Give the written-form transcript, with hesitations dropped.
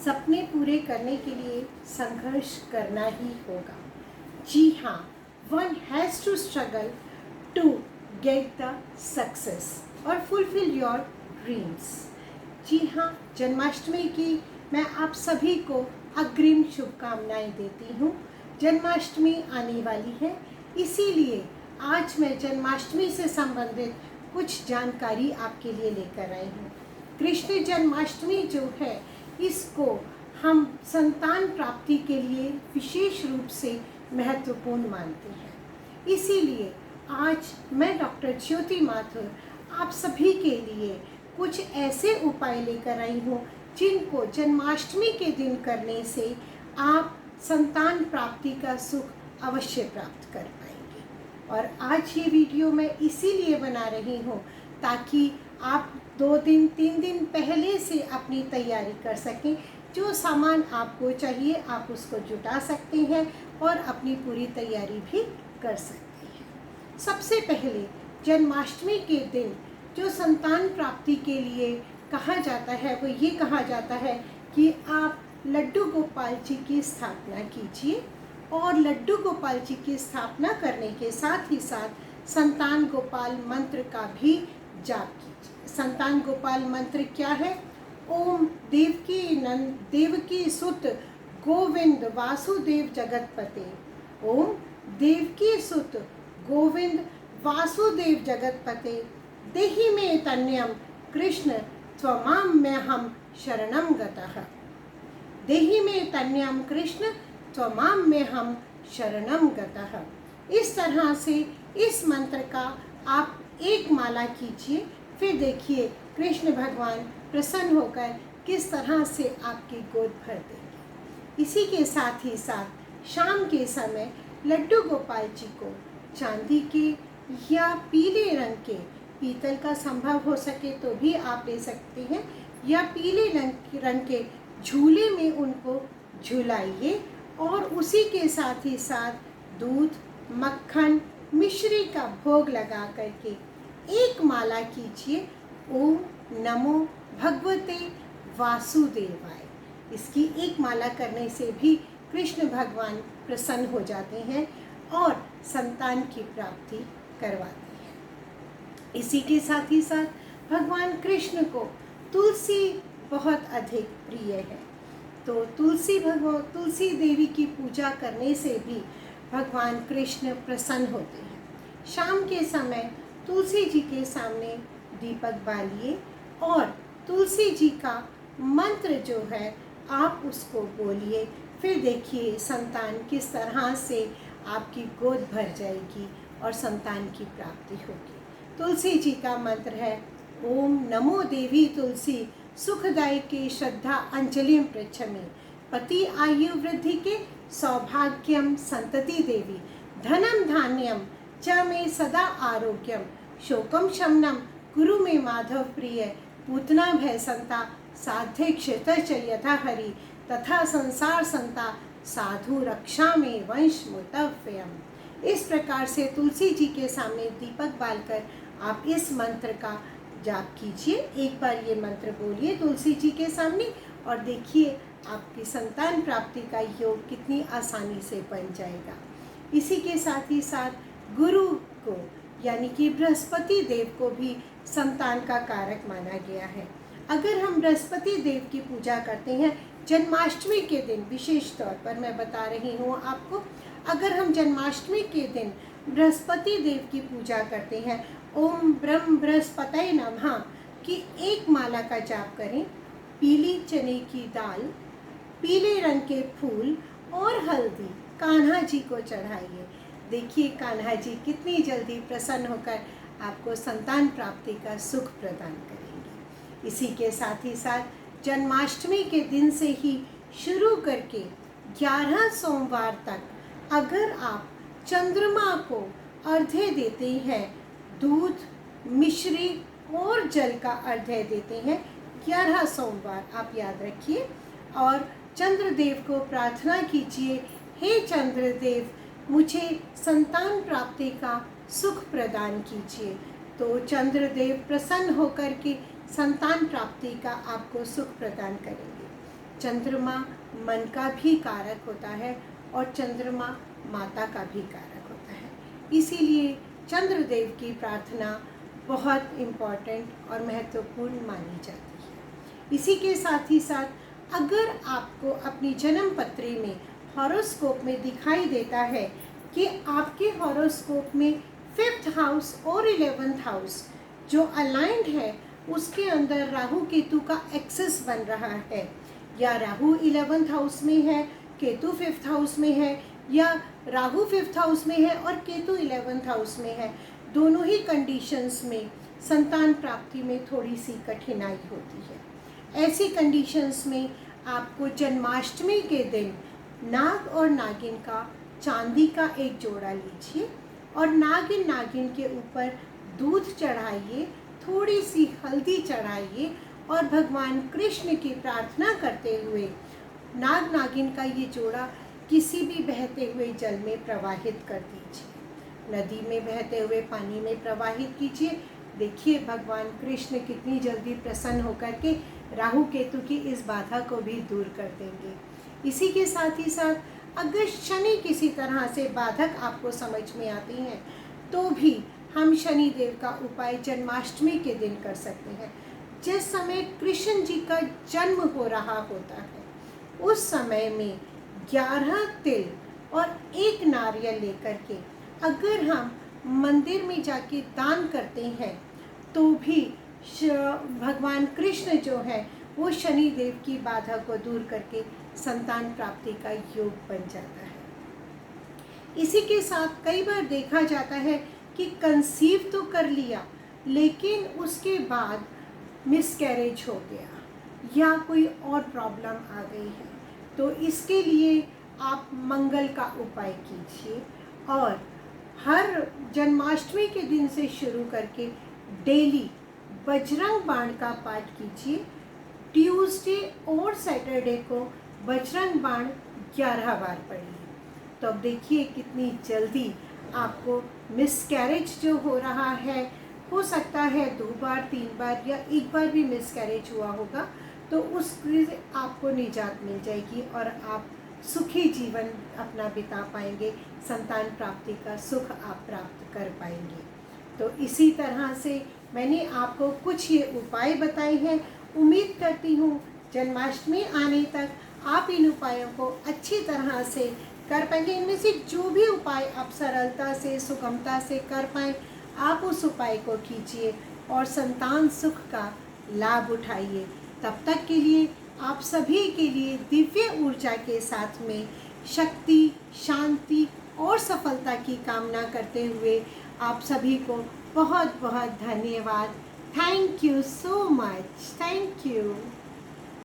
सपने पूरे करने के लिए संघर्ष करना ही होगा। जी हाँ, one has to struggle to get the success और फुलफिल योर ड्रीम्स। जी हाँ, जन्माष्टमी की मैं आप सभी को अग्रिम शुभकामनाएं देती हूँ। जन्माष्टमी आने वाली है, इसीलिए आज मैं जन्माष्टमी से संबंधित कुछ जानकारी आपके लिए लेकर आई हूँ। कृष्ण जन्माष्टमी जो है, इसको हम संतान प्राप्ति के लिए विशेष रूप से महत्वपूर्ण मानते हैं। इसीलिए आज मैं डॉक्टर ज्योति माथुर आप सभी के लिए कुछ ऐसे उपाय लेकर आई हूँ जिनको जन्माष्टमी के दिन करने से आप संतान प्राप्ति का सुख अवश्य प्राप्त कर पाएंगे। और आज ये वीडियो मैं इसीलिए बना रही हूँ ताकि आप 2 दिन 3 दिन पहले से अपनी तैयारी कर सकें। जो सामान आपको चाहिए आप उसको जुटा सकते हैं और अपनी पूरी तैयारी भी कर सकते हैं। सबसे पहले जन्माष्टमी के दिन जो संतान प्राप्ति के लिए कहा जाता है वो ये कहा जाता है कि आप लड्डू गोपाल जी की स्थापना कीजिए और लड्डू गोपाल जी की स्थापना करने के साथ ही साथ संतान गोपाल मंत्र का भी जाप कीजिए। संतान गोपाल मंत्र क्या है? ओम देवकी सुत गोविंद वासुदेव जगतपते। ओम देवकी सुत गोविंद वासुदेव जगतपते देहि मे तन्यम कृष्ण त्वमाम्यहं शरणं गतः। देहि मे तन्यम कृष्ण त्वमाम्यहं शरणं गतः। इस तरह से इस मंत्र का आप एक माला कीजिए, फिर देखिए कृष्ण भगवान प्रसन्न होकर किस तरह से आपकी गोद भर देंगे। इसी के साथ ही साथ शाम के समय लड्डू गोपाल जी को चांदी के या पीले रंग के, पीतल का संभव हो सके तो भी आप ले सकते हैं, या पीले रंग के झूले में उनको झुलाइए और उसी के साथ ही साथ दूध, मक्खन, मिश्री का भोग लगा करके एक माला कीजिए। ओम नमो भगवते वासुदेवाय। इसकी एक माला करने से भी कृष्ण भगवान प्रसन्न हो जाते हैं और संतान की प्राप्ति करवाते हैं। इसी के साथ ही साथ भगवान कृष्ण को तुलसी बहुत अधिक प्रिय है, तो तुलसी देवी की पूजा करने से भी भगवान कृष्ण प्रसन्न होते हैं। शाम के समय तुलसी जी के सामने दीपक बालिए और तुलसी जी का मंत्र जो है आप उसको बोलिए, फिर देखिए संतान किस तरह से आपकी गोद भर जाएगी और संतान की प्राप्ति होगी। तुलसी जी का मंत्र है ओम नमो देवी तुलसी सुखदायिके श्रद्धा अंजलिम पृच्छमि। पति आयु वृद्धि के सौभाग्यम संतति देवी। धनम धान्यम च मे सदा आरोग्यम। शोकम शमनम कुरु मे माधव प्रिय। पूतना भय संता साध्य क्षेत्र च यथा हरि। तथा संसार संता साधु रक्षा में वंश मुतव्यम। इस प्रकार से तुलसी जी के सामने दीपक बालकर आप इस मंत्र का जाप कीजिए। एक बार ये मंत्र बोलिए तुलसी जी के सामने और देखिए आपकी संतान प्राप्ति का योग कितनी आसानी से बन जाएगा। इसी के साथ ही साथ गुरु को यानी कि बृहस्पति देव को भी संतान का कारक माना गया है। अगर हम बृहस्पति देव की पूजा करते हैं जन्माष्टमी के दिन, विशेष तौर पर मैं बता रही हूँ आपको, अगर हम जन्माष्टमी के दिन बृहस्पति देव की पूजा करते हैं, ओम ब्रह्म बृहस्पतये नमः की एक माला का जाप करें, पीली चने की दाल, पीले रंग के फूल और हल्दी कान्हा जी को चढ़ाइए। देखिए कान्हा जी कितनी जल्दी प्रसन्न होकर आपको संतान प्राप्ति का सुख प्रदान करेंगे। इसी के साथ ही साथ जन्माष्टमी के दिन से ही शुरू करके 11 सोमवार तक अगर आप चंद्रमा को अर्घ्य देते हैं, दूध, मिश्री और जल का अर्घ्य देते हैं, 11 सोमवार आप याद रखिए, और चंद्रदेव को प्रार्थना कीजिए, हे चंद्रदेव मुझे संतान प्राप्ति का सुख प्रदान कीजिए। तो चंद्रदेव प्रसन्न होकर के संतान प्राप्ति का आपको सुख प्रदान करेंगे। चंद्रमा मन का भी कारक होता है और चंद्रमा माता का भी कारक होता है। इसीलिए चंद्रदेव की प्रार्थना बहुत इम्पॉर्टेंट और महत्वपूर्ण मानी जाती है। इसी के साथ ही साथ अगर आपको अपनी जन्म पत्री में हॉरोस्कोप में दिखाई देता है कि आपके हॉरोस्कोप में 5th हाउस और 11th हाउस जो अलाइंड है उसके अंदर राहु केतु का एक्सेस बन रहा है, या राहु 11th हाउस में है, केतु 5th हाउस में है, या राहु 5th हाउस में है और केतु 11th हाउस में है, दोनों ही कंडीशंस में संतान प्राप्ति में थोड़ी सी कठिनाई होती है। ऐसी कंडीशंस में आपको जन्माष्टमी के दिन नाग और नागिन का चांदी का एक जोड़ा लीजिए और नागिन नागिन के ऊपर दूध चढ़ाइए, थोड़ी सी हल्दी चढ़ाइए और भगवान कृष्ण की प्रार्थना करते हुए नाग नागिन का ये जोड़ा किसी भी बहते हुए जल में प्रवाहित कर दीजिए। नदी में बहते हुए पानी में प्रवाहित कीजिए। देखिए भगवान कृष्ण कितनी जल्दी प्रसन्न होकर के राहु केतु की इस बाधा को भी दूर कर देंगे। इसी के साथ ही साथ अगर शनि किसी तरह से बाधक आपको समझ में आती हैं तो भी हम शनि देव का उपाय जन्माष्टमी के दिन कर सकते हैं। जिस समय कृष्ण जी का जन्म हो रहा होता है उस समय में 11 तिल और 1 नारियल लेकर के अगर हम मंदिर में जाके दान करते हैं तो भी भगवान कृष्ण जो है वो शनि देव की बाधा को दूर करके संतान प्राप्ति का योग बन जाता है। इसी के साथ कई बार देखा जाता है कि कंसीव तो कर लिया लेकिन उसके बाद मिसकैरेज हो गया या कोई और प्रॉब्लम आ गई है, तो इसके लिए आप मंगल का उपाय कीजिए और हर जन्माष्टमी के दिन से शुरू करके डेली बजरंग बाण का पाठ कीजिए। ट्यूसडे और सैटरडे को बजरंग बाण 11 बार पढ़िए। तो अब देखिए कितनी जल्दी आपको मिसकैरेज जो हो रहा है, हो सकता है 2 बार 3 बार या 1 बार भी मिसकैरेज हुआ होगा, तो उससे आपको निजात मिल जाएगी और आप सुखी जीवन अपना बिता पाएंगे, संतान प्राप्ति का सुख आप प्राप्त कर पाएंगे। तो इसी तरह से मैंने आपको कुछ ये उपाय बताए हैं। उम्मीद करती हूँ जन्माष्टमी आने तक आप इन उपायों को अच्छी तरह से कर पाएंगे। इनमें से जो भी उपाय आप सरलता से सुगमता से कर पाएँ आप उस उपाय को कीजिए और संतान सुख का लाभ उठाइए। तब तक के लिए आप सभी के लिए दिव्य ऊर्जा के साथ में शक्ति, शांति और सफलता की कामना करते हुए आप सभी को बहुत बहुत धन्यवाद। Thank you so much. Thank you.